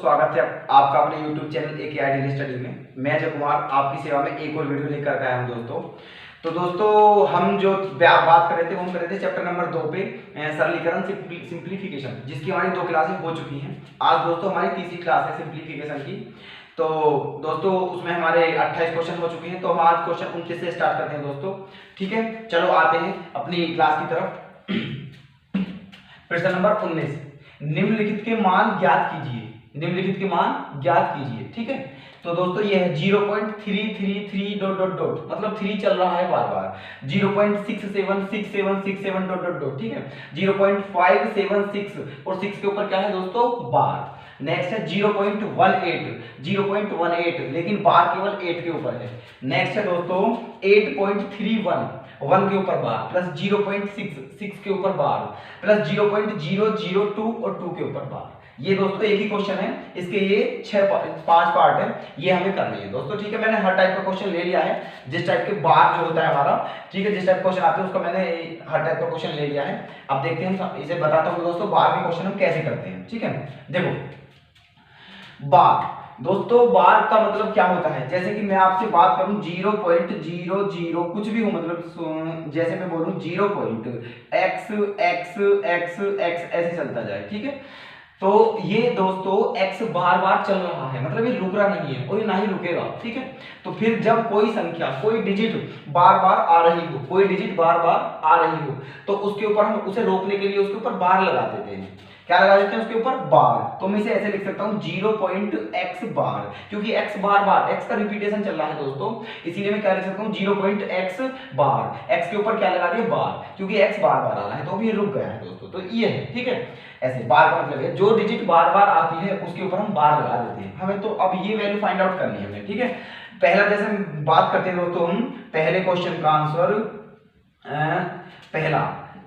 स्वागत है आपका अपने YouTube channel AKI daily study में। मैं अजय कुमार आपकी सेवा में एक और वीडियो लेकर आया हूं दोस्तों। तो दोस्तों हम जो बात कर रहे थे वो हम कर रहे थे चैप्टर नंबर 2 पे सरलीकरण सिंप्लीफिकेशन, जिसकी हमारी 2 क्लासेस हो चुकी हैं। आज दोस्तों हमारी तीसरी क्लास है सिंप्लीफिकेशन की। तो दोस्तों उसमें हमारे 28 क्वेश्चन हो चुके हैं। तो हम आज क्वेश्चन 29 से स्टार्ट करते हैं दोस्तों। ठीक है, चलो आते हैं अपनी क्लास की तरफ। प्रश्न नंबर 19, निम्नलिखित के मान ज्ञात कीजिए। निम्नलिखित के मान ज्ञात कीजिए। ठीक है, तो दोस्तों ये है 0.333 डॉट डॉट डॉट, मतलब 3 चल रहा है बार बार। 0.676767 डॉट डॉट डॉट। ठीक है, 0.576 और 6 के ऊपर क्या है दोस्तों, बार। नेक्स्ट है 0.18, लेकिन बार केवल 8 के ऊपर है। नेक्स्ट है दोस्तों 8.31, 1 के ऊपर बार, प्लस 0.6 के ऊपर बार, प्लस 0.002 और 2 के ऊपर बार। ये दोस्तों एक ही क्वेश्चन है, इसके ये 5 पार्ट है, ये हमें करनी है दोस्तों। ठीक है, मैंने हर टाइप का क्वेश्चन ले लिया है, जिस टाइप के बार जो होता है हमारा, ठीक है, जिस टाइप क्वेश्चन आते हैं उसका मैंने हर टाइप का क्वेश्चन ले लिया है। अब देखते हैं, इसे बताता हूँ दोस्तों बार के क्वेश्चन हम कैसे करते हैं। ठीक है, देखो बार दोस्तों, बार का मतलब क्या होता है, जैसे कि मैं आपसे बात करूं 0.00 कुछ भी हो, मतलब जैसे मैं बोलूं 0.x ऐसे चलता जाए। ठीक है, तो ये दोस्तों x बार बार चल रहा है, मतलब ये रुक रहा नहीं है और ये ना ही रुकेगा। ठीक है, तो फिर जब कोई संख्या, कोई डिजिट बार बार आ रही हो, कोई डिजिट बार बार आ रही हो, तो उसके ऊपर हम उसे रोकने के लिए उसके ऊपर बार लगा देते हैं। क्या लगा देते हैं उसके ऊपर, बार। तो मैं इसे ऐसे लिख सकता हूं 0.x बार, क्योंकि x बार बार, x का रिपीटेशन चल रहा है दोस्तों, इसीलिए मैं क्या लिख सकता हूं 0.x बार। x के ऊपर क्या लगा दिया, बार, क्योंकि x बार बार आ रहा है तो अभी ये रुक गया है दोस्तों। तो ये है, ठीक है, ऐसे बार का मतलब है जो डिजिट बार बार आती है उसके ऊपर हम बार लगा देते हैं। हमें तो अब ये वैल्यू फाइंड आउट करनी है हमें। ठीक है, पहला जैसे हम बात करते हैं दोस्तों, हम पहले क्वेश्चन का आंसर पहला,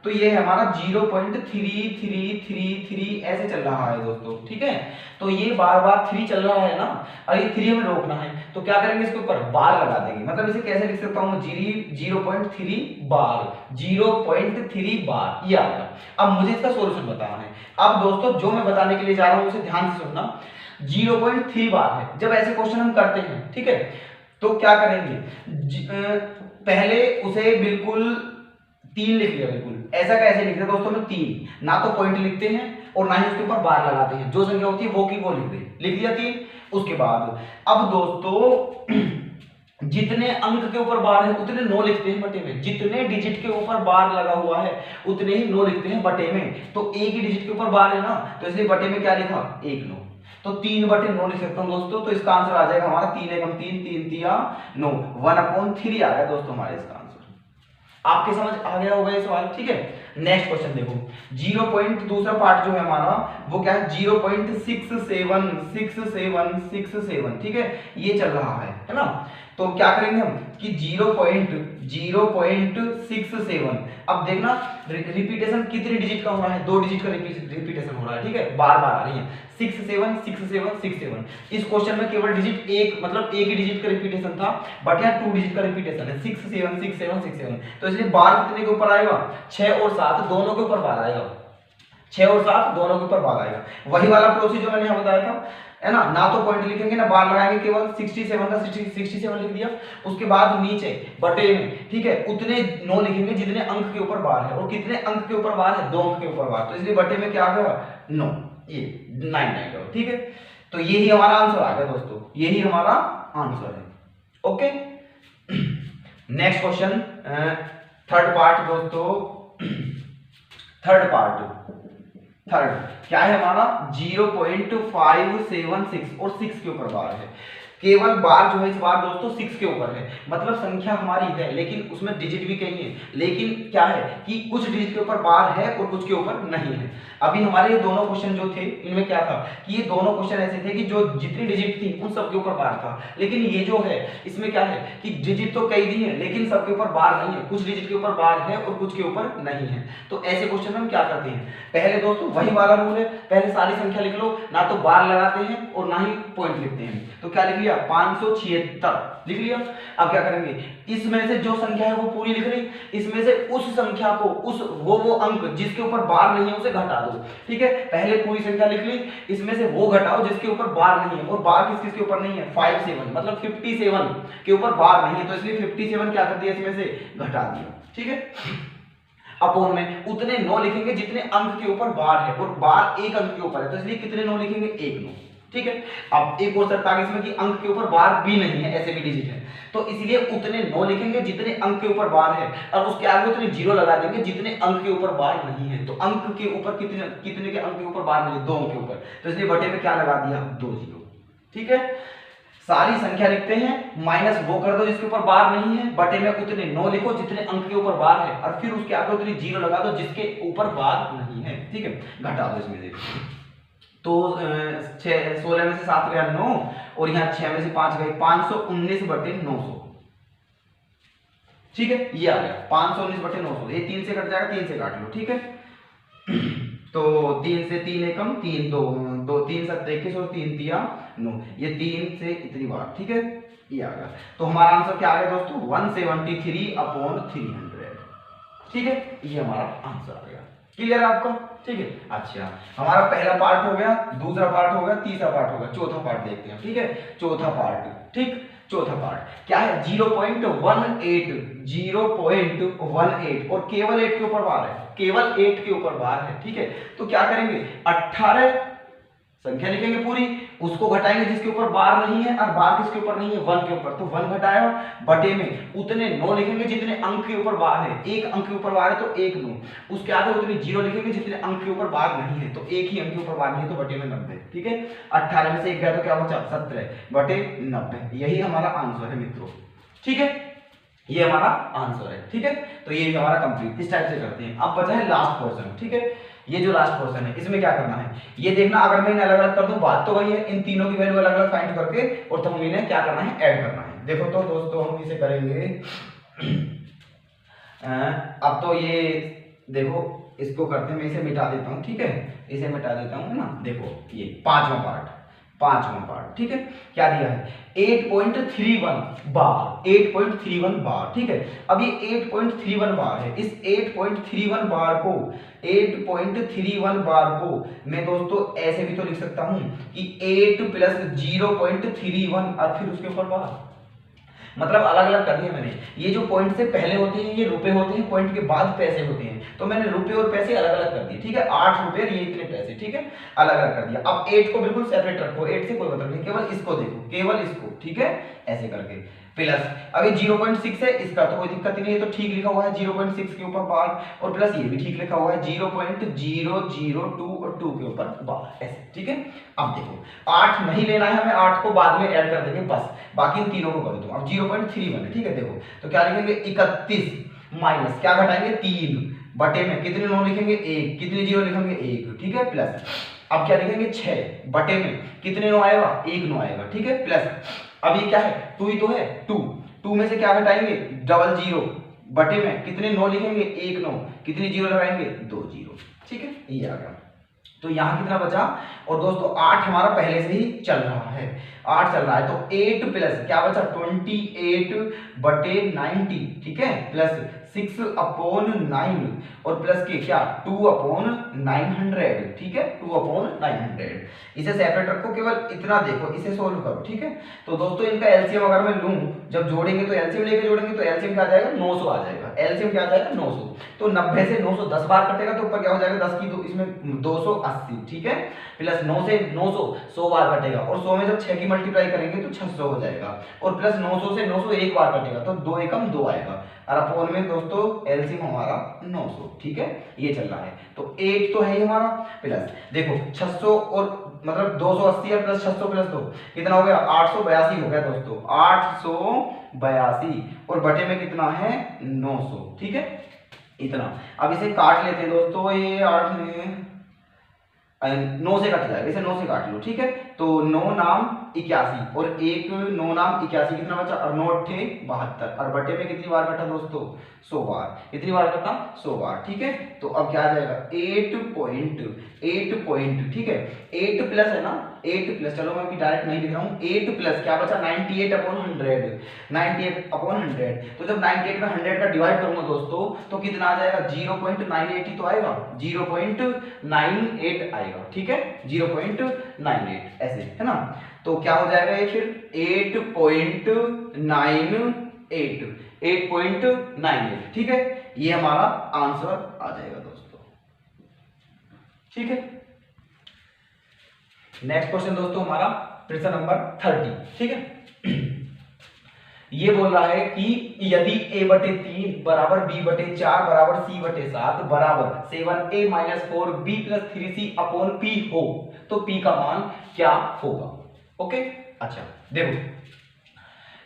तो ये है हमारा 0.3333 ऐसे चल रहा है दोस्तों। ठीक है, तो ये बार बार 3 चल रहा है ना, और ये 3 हमें रोकना है, तो क्या करेंगे, इसके ऊपर बार लगा देंगे। मतलब इसे कैसे लिख सकता हूं, 0.3 बार, 0.3 बार, ये आ गया। अब मुझे इसका सॉल्यूशन बताना है। अब दोस्तों जो मैं बताने के लिए जा रहा हूं उसे ध्यान से सुनना। 0.3 बार है, जब ऐसे क्वेश्चन हम करते हैं, ठीक है, तो क्या करेंगे, पहले उसे बिल्कुल 3 लिख लिया, बिल्कुल ऐसा कैसे लिखते हैं दोस्तों में 3, ना तो पॉइंट लिखते हैं और ना ही उसके ऊपर बार लगाते हैं, जो संख्या होती है वो की वो लिख दिया 3। उसके बाद अब दोस्तों जितने अंक के ऊपर बार है उतने 9 लिखते हैं बटे में, जितने डिजिट के ऊपर बार लगा हुआ है उतने ही 9 लिखते हैं बटे में। तो एक ही डिजिट के ऊपर बार है ना, तो इसलिए बटे में क्या लिखा, 1 9, तो 3/9 लिख सकता हूं दोस्तों। तो इसका आंसर आ जाएगा हमारा 3 एकम 3, 3 तिया 9, 1/3 आ गया दोस्तों हमारे इसका आंसर। आपके समझ आ गया होगा ये सवाल। ठीक है, नेक्स्ट क्वेश्चन देखो, 0. दूसरा पार्ट जो है हमारा वो क्या है, 0.676767। ठीक है, ये चल रहा है ना, तो क्या करेंगे हम कि 0.67। अब देखना रिपीटेशन कितने डिजिट का हो रहा है, 2 डिजिट का रिपीटेशन हो रहा है। ठीक है, बार बार आ रही है 676767। इस क्वेश्चन में केवल डिजिट एक, मतलब एक ही डिजिट का रिपीटेशन था, बट यहाँ 2 डिजिट का रिपीटेशन है, 676767। तो इसलिए बार कितने के ऊपर आएगा, 6 और 7 दोनों के ऊपर बार आएगा, 6 और 7 दोनों के ऊपर बार आएगा। वही वाला प्रोसीजर जो मैंने यहाँ बताया था, है ना तो पॉइंट लिखेंगे ना बार लगाएंगे, केवल 67 का 67 लिख दिया। उसके बाद नीचे बटे में, ठीक है, उतने 9 लिखेंगे जितने अंक के ऊपर बार है, और कितने अंक के ऊपर बार है, 2 अंक के ऊपर बार, तो इसलिए बटे में क्या आ गया 9, ये 9 9। ठीक है, तो यही हमारा आंसर आ गया दोस्तों, यही हमारा आंसर है। Okay, next question, third part दोस्तों, थर्ड क्या है हमारा, 0.576 और 6 के ऊपर बार है। केवल बार जो है इस बार दोस्तों 6 के ऊपर है, मतलब संख्या हमारी है लेकिन उसमें डिजिट भी कहीं है, लेकिन क्या है कि कुछ डिजिट के ऊपर बार है और कुछ के ऊपर नहीं है। अभी हमारे ये दोनों क्वेश्चन जो थे इनमें क्या था कि ये दोनों क्वेश्चन ऐसे थे कि जो जितनी डिजिट थी उन सब के ऊपर बार था, लेकिन ये जो है इसमें क्या है कि डिजिट तो कई दी है लेकिन सबके ऊपर बार नहीं है, कुछ डिजिट के ऊपर बार है और कुछ के ऊपर नहीं है। तो ऐसे क्वेश्चन में हम क्या करते हैं, पहले दोस्तों वही वाला रूल है, पहले सारी संख्या लिख लो, ना तो बार लगाते हैं और ना ही पॉइंट लिखते हैं। तो क्या लिख लिया, 576 लिख लिया। अब क्या करेंगे, इसमें से जो संख्या है वो पूरी लिख रही, इसमें से उस संख्या को उस वो अंक जिसके ऊपर बार नहीं है उसे घटा दो। ठीक है, पहले पूरी संख्या लिख ली, इसमें से वो घटाओ जिसके ऊपर बार नहीं है, और बार किस किस के ऊपर नहीं है, 57 मतलब 57 के ऊपर बार नहीं है, तो इसलिए 57 क्या कर दिया, इसमें से घटा दिया। ठीक है, अपोन में उतने 9 लिखेंगे जितने अंक के ऊपर बार है, और बार एक अंक के ऊपर है, तो इसलिए कितने 9 लिखेंगे, 1 9। ठीक है, अब एक और शर्त आ गई इसमें कि अंक के ऊपर बार भी नहीं है, ऐसे भी डिजिट है, तो इसलिए उतने 9 लिखेंगे जितने अंक के ऊपर बार है, और उसके आगे उतने 0 लगा देंगे जितने अंक के ऊपर बार नहीं है। तो अंक के ऊपर कितने कितने के अंक के ऊपर बार नहीं है, 2 अंक के ऊपर, तो इसलिए बटे में क्या लगा दिया, 2 0। ठीक है, सारी संख्या लिखते हैं, माइनस वो कर दो जिसके ऊपर बार नहीं है, बटे में उतने 9 लिखो जितने अंक के ऊपर बार है, और फिर उसके आगे उतनी 0 लगा दो जिसके ऊपर बार नहीं है। ठीक है, घटा दो इसमें से, तो 16 में से 7 गया 9, और यहाँ 6 में से 5 गए, 519 बटे 900। ठीक है, ये आ गया 519 बटे 900, ये 3 से कट जाएगा, 3 से काट लो। ठीक है, तो 3 से 3 एकम 3 2 2 3 7 21 और 3 दिया 9, ये 3 से इतनी बार। ठीक है, ये आ गया, तो हमारा आंसर क्या आ गया दोस्तों, 173/300। ठीक है, ये हमारा आंसर आ गया। क्लियर है आपको? ठीक है, अच्छा, हमारा पहला पार्ट हो गया, दूसरा पार्ट हो गया, तीसरा पार्ट हो गया, चौथा पार्ट देखते हैं। ठीक है, चौथा पार्ट, ठीक, चौथा पार्ट क्या है, 0.18 0.18 और केवल 8 के ऊपर बार है, केवल 8 के ऊपर बार है। ठीक है, तो क्या करेंगे, 18 संख्या लिखेंगे पूरी, उसको घटाएंगे जिसके ऊपर बार नहीं है, और बार किसके ऊपर नहीं है, 1 के ऊपर, तो 1 घटाया, बटे में उतने 9 लिखेंगे जितने अंक के ऊपर बार है, एक अंक के ऊपर बार है तो 1 9, उसके आगे उतनी 0 लिखेंगे जितने अंक के ऊपर बार नहीं है, तो एक ही अंक के ऊपर बार नहीं है, तो बटे में 90। ठीक है, 18 में से 1 गया तो क्या बचा, 17 बटे 90, यही हमारा आंसर है मित्रों। ठीक है, ये हमारा आंसर है। ठीक है, तो ये हमारा कंप्लीट, इस टाइप से करते हैं। अब बचा है लास्ट पोर्शन। ठीक है, ये जो लास्ट पोर्शन है इसमें क्या करना है, ये देखना, अगर मैं इन्हें अलग अलग कर दूं बात तो वही है, इन तीनों की वैल्यू अलग अलग फाइंड करके और तब हमें इन्हें क्या करना है, ऐड करना है। देखो तो दोस्तों हम इसे करेंगे अब तो ये देखो, इसको करते हैं, मैं इसे मिटा देता हूं। ठीक है, इसे मिटा देता हूं ना, देखो ये पांचवा पार्ट, ठीक है, क्या दिया है, 8.31 बार, 8.31 बार। ठीक है, अब ये 8.31 बार है, इस 8.31 बार को 8.31 बार को मैं दोस्तों ऐसे भी तो लिख सकता हूं कि 8 + 0.31 और फिर उसके ऊपर बार, मतलब अलग अलग कर दिया मैंने। ये जो पॉइंट से पहले होते हैं ये रुपए होते हैं, पॉइंट के बाद पैसे होते हैं, तो मैंने रुपए और पैसे अलग अलग कर दिए। ठीक है, 8 रुपए ये इतने पैसे, ठीक है, अलग अलग कर दिया। अब 8 को बिल्कुल सेपरेट रखो, 8 से कोई मतलब नहीं, केवल इसको देखो, केवल इसको। ठीक है, ऐसे करके प्लस, अभी 0.6 है इसका तो कोई दिक्कत ही नहीं है, तो ठीक लिखा हुआ है 0.6 के ऊपर बार, और प्लस ये भी ठीक लिखा हुआ है 0.002 और 2 के ऊपर बार, ऐसे। ठीक है, अब देखो 8 नहीं लेना है हमें, 8 को बाद में ऐड कर देंगे बस, बाकी इन तीनों को कर दो। अब 0.31 है। ठीक है, देखो तो क्या लिखेंगे, 31 माइनस क्या घटाएंगे, 3 बटे में कितने 9 लिखेंगे, 1, कितने 0 लिखेंगे, 1। ठीक है, प्लस अब क्या लिखेंगे, 6 बटे में कितने 9 आएगा, 1 9 आएगा। ठीक है, प्लस अब ये क्या है, 2 ही तो है, 2 में से क्या घटाएंगे, 00 बटे में कितने 9 लिखेंगे, 1 9, कितने 0 लगाएंगे, 2 0। ठीक है, ये आ गया, तो यहाँ कितना बचा, और दोस्तों 8 हमारा पहले से ही चल रहा है, 8 चल रहा है, तो 8 प्लस क्या बचा, 28 बटे 90। ठीक है, प्लस 6/9 और प्लस के क्या 2/900। ठीक है, 2/900, इसे सेपरेट रखो, केवल इतना देखो, इसे सोल्व करो। ठीक है, तो दोस्तों इनका एलसीएम अगर मैं लूं, जब जोड़ेंगे तो एलसीएम लेके जोड़ेंगे तो एलसीएम क्या आ जाएगा, 900 आ जाएगा। एलसीएम क्या आ जाएगा, 900, तो 90 से 900 10 बार कटेगा, तो ऊपर क्या हो जाएगा, 10 की तो इसमें 280। ठीक है, प्लस 9 से 900 100 बार कटेगा, और 100 में जब 6 की मल्टीप्लाई करेंगे तो 600 हो जाएगा, और प्लस 900 से 900 एक बार कटेगा, तो 2 एकम 2 आएगा, और अपोन में दोस्तों एलसीएम हमारा 900। ठीक है, ये चल रहा है, तो 8 तो है ही हमारा, प्लस देखो 600 और मतलब 280 और प्लस 600 प्लस 2 कितना हो गया, 882 हो गया दोस्तों, 882, और बटे में कितना है, 900। ठीक है, इतना। अब इसे काट लेते हैं दोस्तों, ये 8 में 9 से कट जाएगा, इसे 9 से काट लो। ठीक है, तो 9 नाम 81 और एक 9 नाम 81 कितना बचा, और 9 अट्ठे 72, और बटे में कितनी बार कटा दोस्तों, 100 बार। कितनी बार कटा, 100 बार। ठीक है, तो अब क्या आ जाएगा 8 पॉइंट, ठीक है 8 प्लस है ना, 8 प्लस, चलो मैं अभी डायरेक्ट नहीं लिख रहा हूँ, 8 प्लस क्या बचा 98/100, 98/100। तो जब 98 में 100 का डिवाइड करूंगा दोस्तों तो कितना आ जाएगा 0.98 ही तो आएगा, 0.98 आएगा। ठीक है 0.98 ऐसे है ना, तो क्या हो जाएगा ये फिर 8.98। ठीक है, ये हमारा आंसर आ जाएगा दोस्तों। ठीक है, नेक्स्ट क्वेश्चन दोस्तों हमारा प्रश्न नंबर 30। ठीक है, ये बोल रहा है कि यदि a/3 बराबर b/4 बराबर c/7 बराबर 7a-4b + 3c/p हो तो p का मान क्या होगा। ओके, अच्छा देखो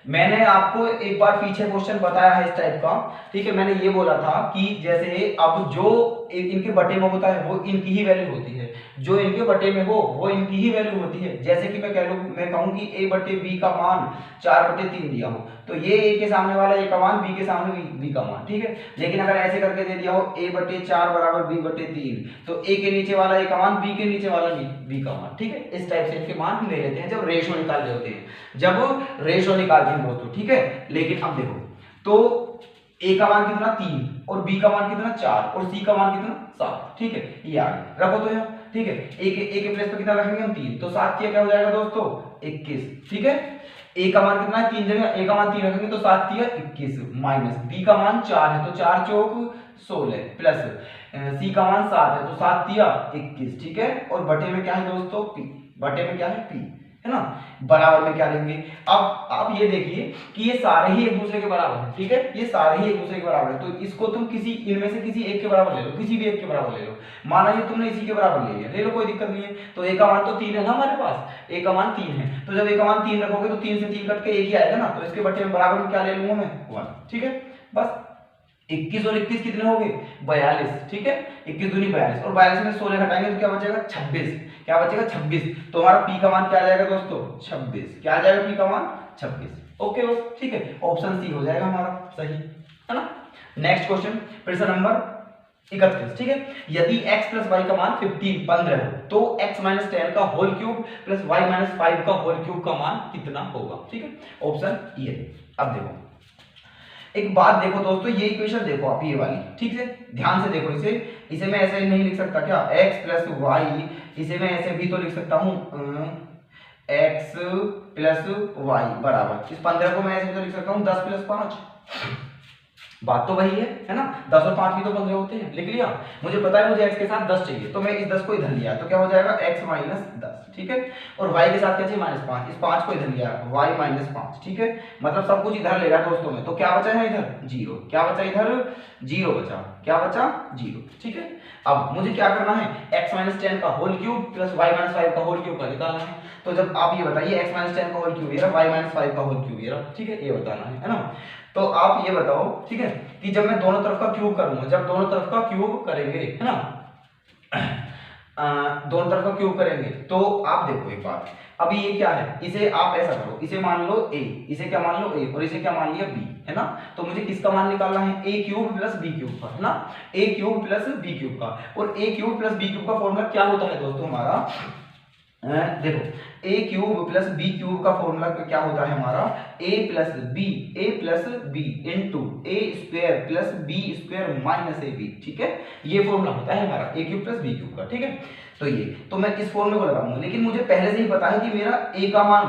मैंने आपको एक बार पीछे क्वेश्चन बताया है इस टाइप का। ठीक है, मैंने ये बोला था कि जैसे अब जो इनके बटे में होता है वो इनकी ही वैल्यू होती है, जो इनके बटे में हो वो इनकी ही वैल्यू होती है। जैसे कि मैं कहूं कि a/b का मान 4/3 दिया हो तो ये a के सामने वाला a का मान, b के सामने b का मान। ठीक है, लेकिन अगर ऐसे करके दे दिया हो a/4 बराबर b/3 तो a के नीचे वाला a का मान, b के नीचे वाला b का मान। ठीक है, इस टाइप से इनके मान ले लेते हैं जब रेशो निकाल रहे होते हैं, जब रेशो निकालते हैं दोस्तों। ठीक है, लेकिन अब देखो तो a का मान कितना 3 और b का मान कितना 4 और c का मान कितना 7। ठीक है, ये आगे रखो तो यहाँ। ठीक है, a के प्लेस पे कितना रखेंगे हम 3, तो 7 क्या हो जाएगा दोस्तों 21। ठीक है, a का मान कितना है 3 जगह, a का मान 3 रखेंगे तो 7 3 21 माइनस b का मान 4 है तो 4 चौक 16 प्लस c का मान 7 है तो 7 3 21। ठीक है, और बटे में क्या है दोस्तों p, बटे में क्या है p है ना, बराबर में क्या लेंगे। अब आप ये देखिए कि ये सारे ही एक दूसरे के बराबर हैं। ठीक है, ये सारे ही एक दूसरे के बराबर है, तो इसको तुम किसी इनमें से किसी एक के बराबर ले लो, किसी भी एक के बराबर ले लो। माना ये तुमने इसी के बराबर ले लिया, ले लो कोई दिक्कत नहीं है। तो a का मान तो 3 है ना हमारे पास, a का मान 3 है, तो जब a का मान 3 रखोगे तो 3 से 3 कट के 1 ही आएगा ना, तो इसके बटे में बराबर में क्या ले लूंगा मैं 1। ठीक है, बस 21 और 21 कितने हो गए 42। ठीक है, 21 दूनी 42 और 42 में 16 घटाएंगे तो क्या बचेगा 26। क्या बचेगा 26, तो हमारा p का मान क्या आ जाएगा दोस्तों 26। क्या आ जाएगा p का मान 26। ओके बस, ठीक है, ऑप्शन सी हो जाएगा हमारा सही, है ना। नेक्स्ट क्वेश्चन प्रश्न नंबर 31। ठीक है, यदि x + y का मान 15 हो तो x - 10 का होल क्यूब प्लस y - 5 का होल क्यूब का मान कितना होगा। ठीक है, ऑप्शन ये। अब देखो एक बात देखो दोस्तों, ये इक्वेशन देखो आप ये वाली, ठीक है ध्यान से देखो, इसे मैं ऐसे नहीं लिख सकता क्या x + y, इसे मैं ऐसे भी तो लिख सकता हूं x + y बराबर, इस 15 को मैं ऐसे तो लिख सकता हूं 10 + 5। बात तो वही है ना, 10 और 5 भी तो 15 होते हैं। लिख लिया, मुझे पता है मुझे x के साथ 10 चाहिए तो मैं इस 10 को इधर लिया तो क्या हो जाएगा x - 10। ठीक है, और y के साथ क्या चाहिए -5, इस 5 को इधर लिया y - 5। ठीक है, मतलब सब कुछ इधर ले रहा है दोस्तों में, तो क्या बचा है इधर 0। क्या बचा इधर 0 बचा, क्या बचा 0। ठीक है, अब मुझे क्या करना है x - 10 का होल क्यूब प्लस y - 5 का होल क्यूब का निकालना है। तो जब आप ये बताइए x - 10 का होल क्यूब ये रहा, y - 5 का होल क्यूब ये रहा। ठीक है, ये बताना है ना। तो आप ये बताओ ठीक है कि जब मैं दोनों तरफ का क्यूब करूंगा, जब दोनों तरफ का क्यूब करेंगे है ना, दोनों तरफ का क्यूब करेंगे तो आप देखो एक बात, अभी ये क्या है, इसे आप ऐसा करो, इसे मान लो a, इसे क्या मान लो a और इसे क्या मान लिया b, है ना। तो मुझे किसका मान निकालना है a cube plus b cube का, है ना, a cube plus b cube का। और a cube plus b cube का फॉर्मूला क्या होता है दोस्तों हमारा, देखो a cube plus b cube का फॉर्मूला क्या होता है हमारा a plus b into a square plus b square minus ab। ठीक है, ये फॉर्मूला होता है हमारा a cube plus b cube का। ठीक है, तो ये तो मैं इस फॉर्मूले को लगाऊंगा, लेकिन मुझे पहले से ही पता है कि मेरा a का मान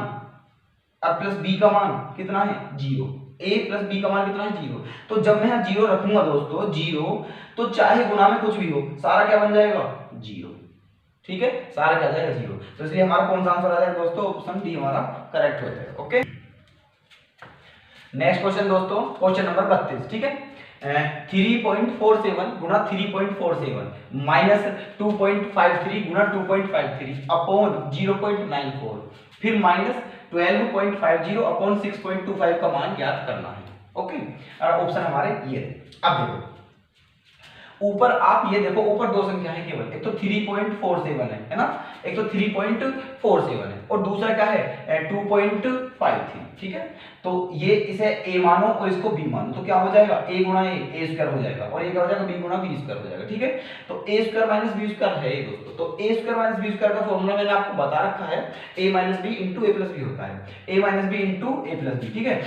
और प्लस b का मान कितना है 0, a प्लस b का मान कितना है 0। तो जब मैं यहाँ 0 रखूंगा दोस्तों 0, तो चाहे गुना में कुछ भी हो सारा क्या बन जाएगा 0। ठीक है, सारा क्या जाएगा 0। तो इसलिए हमारा कौन सा आंसर आ जाएगा दोस्तों, ऑप्शन डी हमारा करेक्ट हो जाएगा। ओके, नेक्स्ट क्वेश्चन दोस्तों क्वेश्चन नंबर 32। ठीक है, 3.47 गुना 3.47 माइनस 2.53 गुना 2.53 अपॉन 0.94 फिर माइनस 12.50 अपॉन 6.25 का मान ज्ञात करना है। ओके, और ऑप्शन हमारे ये। अब देखो ऊपर आप ये देखो, ऊपर दो संख्या है केवल, एक तो 3.47 है ना, एक तो 3.47 है और दूसरा क्या है 2.53, ठीक है। तो ये इसे a मानो और इसको b मानो, तो क्या हो जाएगा a गुणा a स्क्वायर हो जाएगा और ये क्या हो जाएगा b गुणा b स्क्वायर हो जाएगा, ठीक है। तो a square minus b square है ये दोस्तों, तो a square minus b square का फॉर्मूला मैंने आपको बता रखा है, a minus b into a plus b होता है, a minus b into a plus b, ठीक है।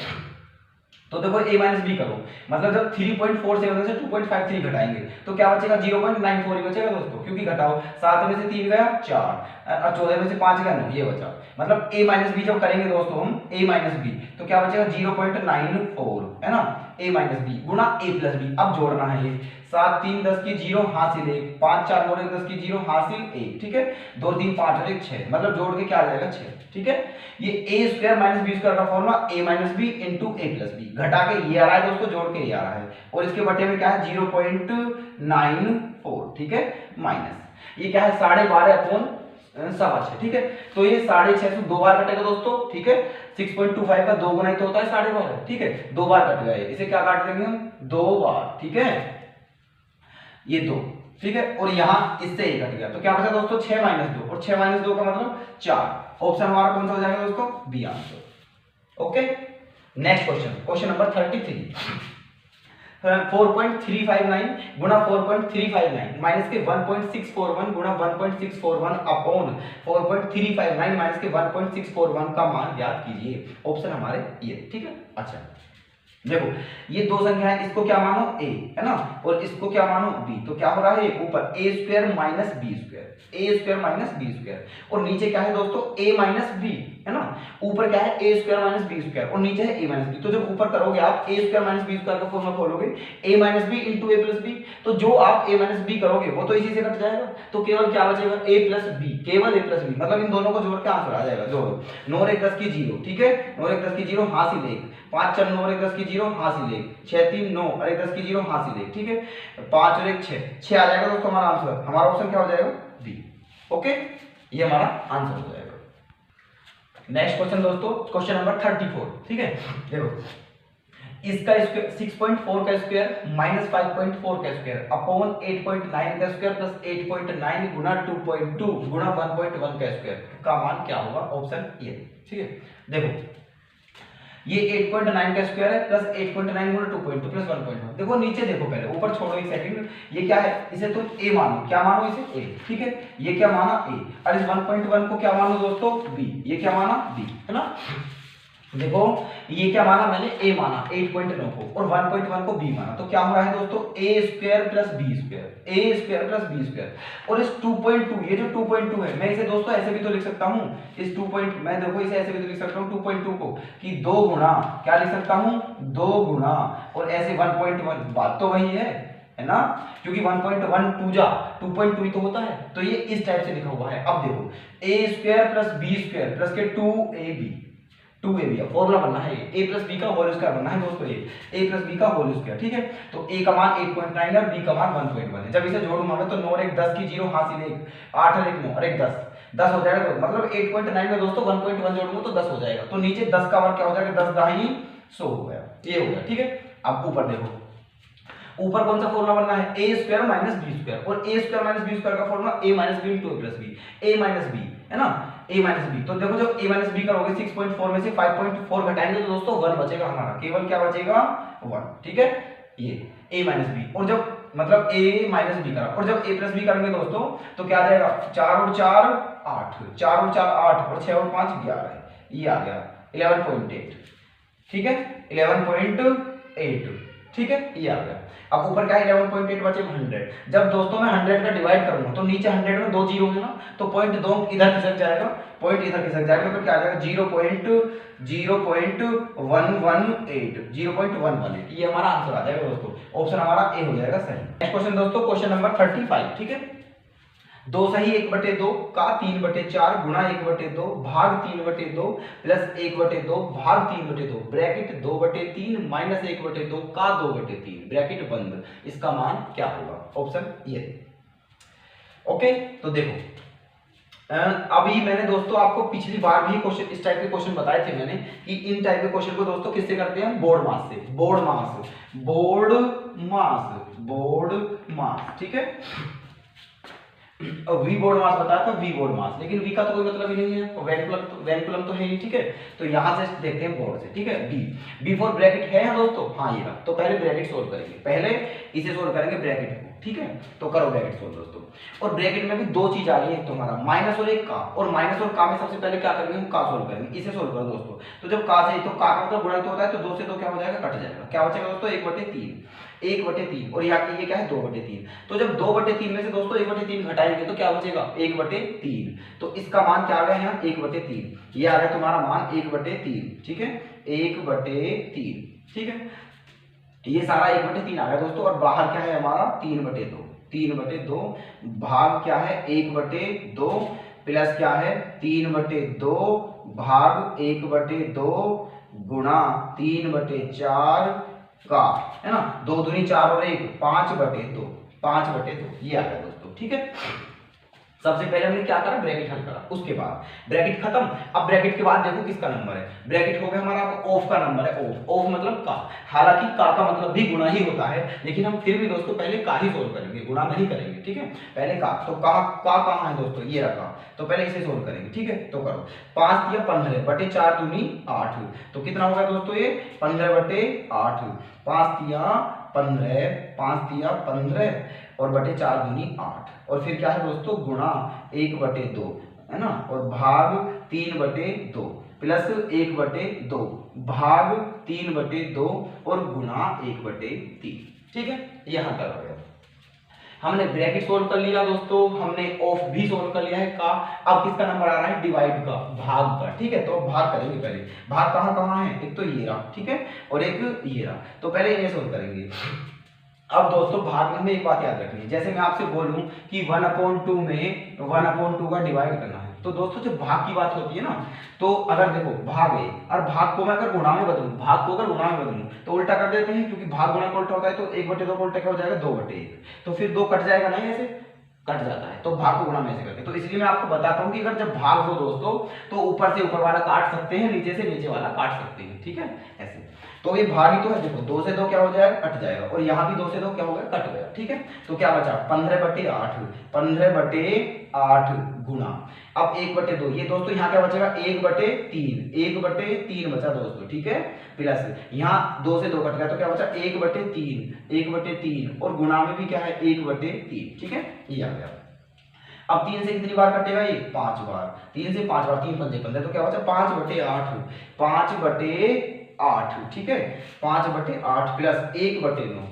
तो देखो a माइनस बी करो, मतलब जब 3.47 से 2.53 घटाएंगे तो क्या बचेगा 0.94 ही बचेगा दोस्तों, क्योंकि घटाओ 7 में से 3 गया 4 और 14 में से 5 गया 9, ये बचा। मतलब a माइनस बी जब करेंगे दोस्तों हम a माइनस बी तो क्या बचेगा 0.94 है ना, a माइनस बी गुणा a प्लस बी। अब जोड़ना है ये 7 3 10 की 0 हासिल 1, 5 4 9 10 की 0 हासिल 1, ठीक है। 2 3 5 और 1 6, मतलब जोड़ के क्या आ जाएगा 6, ठीक है। ये a square minus B square का formula a minus B into a plus B, घटा के ये आ रहा है दोस्तों, जोड़ के ये आ रहा है और इसके बटे में क्या है 0.94, ठीक है, माइनस ये क्या है 12.5 अपॉन 6.25, ठीक है। तो ये 6.5 से 2 बार कटेगा दोस्तों, ठीक है। 6.25 का 2 गुना ही तो होता है 12.5, ठीक है, 2 बार कटेगा ये, इसे क्या काट देंगे हम 2 बार, ठीक है, ये 2, ठीक है। और यहाँ इससे ये कट गया तो क्या बचा दोस्तों 6 माइनस 2 और 6 माइनस 2 का मतलब 4, ऑप्शन हमारा कौन सा हो जाएगा दोस्तों B answer. Okay, next question, question number 33। 4.359 गुणा 4.359 माइनस के 1.641 गुणा 1.641 अपॉन 4.359 माइनस के 1.641 का मान ज्ञात कीजिए। ऑप्शन हमारे ये, ठीक है। अच्छा देखो ये दो संख्या है, इसको क्या मानो a है ना और इसको क्या मानो b, तो क्या हो रहा है ऊपर a square minus b square, a square minus b square और नीचे क्या है दोस्तों a माइनस b है ना। ऊपर क्या है a square minus b square और नीचे है a माइनस b, तो जब ऊपर करोगे आप a square minus b square का फॉर्मूला खोलोगे a minus b into a plus b, तो जो आप a माइनस b करोगे वो तो इसी से कट जाएगा, तो केवल क्या बचेगा a प्लस b, केवल a प्लस b, मतलब इन दोनों को जोड़ के आंसर आ जाएगा। जोड़ो 9 और 1 10 की 0, ठीक है, 9 और 1 10 की 0 हासिल 1, 5 4 9 और 1 10 की 0 हासिल 1, 6 3 9 और 1 10 की 0 हासिल 1, ठीक है, 5 और 1 6 आ जाएगा दोस्तों हमारा आंसर। हमारा ऑप्शन क्या हो जाएगा बी। ओके, ये हमारा आंसर हो जाएगा। नेक्स्ट क्वेश्चन दोस्तों, क्वेश्चन नंबर 34, ठीक है। देखो इसका स्क्वायर 6.4 का स्क्वायर माइनस 5.4 का स्क्वायर अपॉन 8.9 का स्क्वायर प्लस 8.9 गुना 2.2 गुना 1.1 का स्क्वायर का मान क्या होगा, ऑप्शन ए, ठीक है। देखो ये 8.9 का स्क्वायर है प्लस 8.9 गुना 2.2 प्लस 1.1, देखो नीचे देखो, पहले ऊपर छोड़ो एक सेकंड, ये क्या है इसे तुम a मानो, क्या मानो इसे a, ठीक है, ये क्या माना a और इस 1.1 को क्या मानो दोस्तों b, ये क्या माना b है ना। देखो ये क्या माना मैंने a माना 8.9 को और 1.1 को b माना, तो क्या हो रहा है दोस्तों a square plus b square, a square plus b square और इस 2.2, ये जो 2.2 है मैं इसे दोस्तों ऐसे भी तो लिख सकता हूँ, इस 2. मैं देखो इसे ऐसे भी तो लिख सकता हूँ 2.2 को कि 2 गुना क्या लिख सकता हूँ 2 गुना और ऐसे 1.1, बात तो वही है ना, क्योंकि 1.1 2 जा 2.2 तो होता है, तो ये इस टाइप से लिखा हुआ है। अब देखो a square plus b square plus के 2ab फॉर्मूला बनना है, a प्लस बी का होल स्क्वायर बनना है दोस्तों, ये a प्लस बी का होल स्क्वायर, ठीक है। तो a का मान 8.9 और b का मान 1.1 है। जब इसे जोड़ूंगा मैं तो 9 और 1 10 की 0 हासिल 1, 8 और 1 9 और 1 10 हो जाएगा, तो मतलब 8.9 में दोस्तों 1.1 जोड़ूंगा तो 10 हो जाएगा, तो नीचे 10 का वर्ग क्या हो जाएगा 10 दाई 100 हो गया, ये हो गया, ठीक है। अब ऊपर देखो, ऊपर कौन सा फॉर्मूला बनना है a square minus b square और a square minus b square का formula a minus b into a plus b, a minus b है ना, a माइनस b, तो देखो जब a माइनस b करोगे 6.4 में से 5.4 घटाएंगे तो दोस्तों 1 बचेगा हमारा, केवल क्या बचेगा 1, ठीक है, ये a माइनस b। और जब मतलब a माइनस b करा और जब a प्लस b करेंगे दोस्तों तो क्या आ जाएगा 4 और 4 8, 4 और 4 8 और 6 और 5 11, ये आ गया 11.8, ठीक है, 11.8, ठीक है, ये आ गया। अब ऊपर क्या है 11.8 बचेगा 100, जब दोस्तों मैं 100 का डिवाइड करूंगा तो नीचे 100 में 2 जीरो है ना, तो पॉइंट 2 इधर खिसक जाएगा, पॉइंट इधर खिसक जाएगा, तो क्या आ जाएगा 0.118, ये हमारा आंसर आ जाएगा दोस्तों, ऑप्शन हमारा ए हो जाएगा सही। नेक्स्ट क्वेश्चन दोस्तों, क्वेश्चन नंबर 35, ठीक है। 2 सही 1/2 का 3/4 गुणा 1/2 भाग 3/2 प्लस 1/2 भाग 3/2 ब्रैकेट 2/3 माइनस 1/2 का 2/3 ब्रैकेट बंद, इसका मान क्या होगा, ऑप्शन ये। ओके, तो देखो अभी मैंने दोस्तों आपको पिछली बार भी क्वेश्चन इस टाइप के क्वेश्चन बताए थे मैंने कि इन टाइप के क्वेश्चन को दोस्तों किससे करते हैं, बोर्ड मास से, बोर्ड मास, बोर्ड मास, बोर्ड मास, ठीक है। वी बोर्ड मास बताया था, वी बोर्ड मास, लेकिन वी का तो कोई मतलब ही नहीं है, वैनकुलम तो है ही, ठीक है। तो यहां से देखते हैं बोर्ड से, ठीक है। बी, बी फॉर ब्रैकेट है दोस्तों, हाँ ये रहा। तो पहले ब्रैकेट सोल्व करेंगे, पहले इसे सोल्व करेंगे ब्रैकेट को, ठीक है। तो करो ब्रैकेट सोल्व दोस्तों। और ब्रैकेट में भी दो चीज आ रही है, एक तो हमारा माइनस और एक का, और माइनस और का में सबसे पहले क्या करेंगे हम, का सोल्व करेंगे। इसे सोल्व करो दोस्तों। तो जब का से, तो का का मतलब गुणा तो होता है, तो 2 से 2 क्या हो जाएगा, कट जाएगा। क्या बचेगा दोस्तों, 1/3, 1/3, और यहाँ ये क्या है, 2/3। तो जब 2/3 में से दोस्तों 1/3 घटाएंगे तो क्या बचेगा, 1/3। तो इसका मान क्या आ गया यहाँ, 1/3। ये आ गया तुम्हारा मान 1/3, ठीक है, 1/3, ठीक है। ये सारा 1/3 आ गया दोस्तों, और बाहर क्या है हमारा 3/2, 3/2 भाग क्या है 1/2 प्लस क्या है 3/2 भाग 1/2 गुणा 3/4 का, है ना, 2 दूनी 4 और 1 5/2, 5/2 ये आ गया दोस्तों, ठीक है। सबसे पहले हमने क्या करा, ब्रैकेट हल करा, उसके बाद ब्रैकेट खत्म। अब ब्रैकेट के बाद देखो किसका नंबर है, ब्रैकेट हो गया हमारा ऑफ का नंबर है, ऑफ, ऑफ मतलब का। हालांकि का मतलब भी गुणा ही होता है, लेकिन हम फिर भी दोस्तों पहले का ही सोल्व करेंगे, गुणा नहीं करेंगे, ठीक है। पहले का, तो का कहां है दोस्तों, ये रखा। तो पहले इसे सोल्व करेंगे, ठीक है। तो करो, 5 या 15 बटे 4 दूनी 8, तो कितना होगा दोस्तों ये 15/8, 5 या 15, 5 या 15 और बटे 4 दूनी 8, और फिर क्या है दोस्तों गुणा 1/2, है ना, और भाग 3/2 प्लस 1/2 भाग 3/2 और गुणा 1/3, ठीक है। यहां तक हो गया। हमने ब्रैकेट सोल्व कर लिया दोस्तों, हमने ऑफ भी सोल्व कर लिया है का। अब किसका नंबर आ रहा है, डिवाइड का, भाग का, ठीक है। तो भाग करेंगे पहले, भाग कहां कहां है, एक तो ये रहा, ठीक है, और एक ये रहा। तो पहले इन्हें सोल्व करेंगे। अब दोस्तों भाग में हमें एक बात याद रखनी है, जैसे मैं आपसे बोलूं कि 1/2 में 1/2 का डिवाइड करना है, तो दोस्तों जब भाग की बात होती है ना, तो अगर देखो भाग है और भाग को मैं अगर गुणा में बदलूं, भाग को अगर गुणा में बदलूं तो उल्टा कर देते हैं, क्योंकि भाग गुणा का उल्टा होता है। तो 1/2 का उल्टा क्या हो जाएगा, 2/1, तो फिर 2 कट जाएगा ना, ऐसे कट जाता है, तो भाग को गुणा में ऐसे करते हैं। तो इसलिए मैं आपको बताता हूं कि अगर जब भाग हो दोस्तों, तो ऊपर से ऊपर वाला काट सकते हैं, नीचे से नीचे वाला काट सकते हैं, ठीक है, ऐसे। तो ये भाग ही तो है, देखो 2 से 2 क्या हो जाएगा, कट जाएगा, और यहाँ भी 2 से 2 क्या हो गया, कट गया, ठीक है। तो क्या बचा 15/8, 15/8 गुणा, अब 1/2, ये दोस्तों यहाँ क्या बचेगा 1/3, 1/3 बचा दोस्तों, ठीक है, प्लस यहाँ 2 से 2 कट गया, तो क्या बचा 1/3, 1/3 और गुणा में भी क्या है 1/3, ठीक है, ये आ गया। अब 3 से कितनी बार कटेगा ये, 5 बार, 3 से 5 बार, 3 पंजे 15, तो क्या बचा 5/8, 5/8, ठीक है, 5/8 प्लस 1/9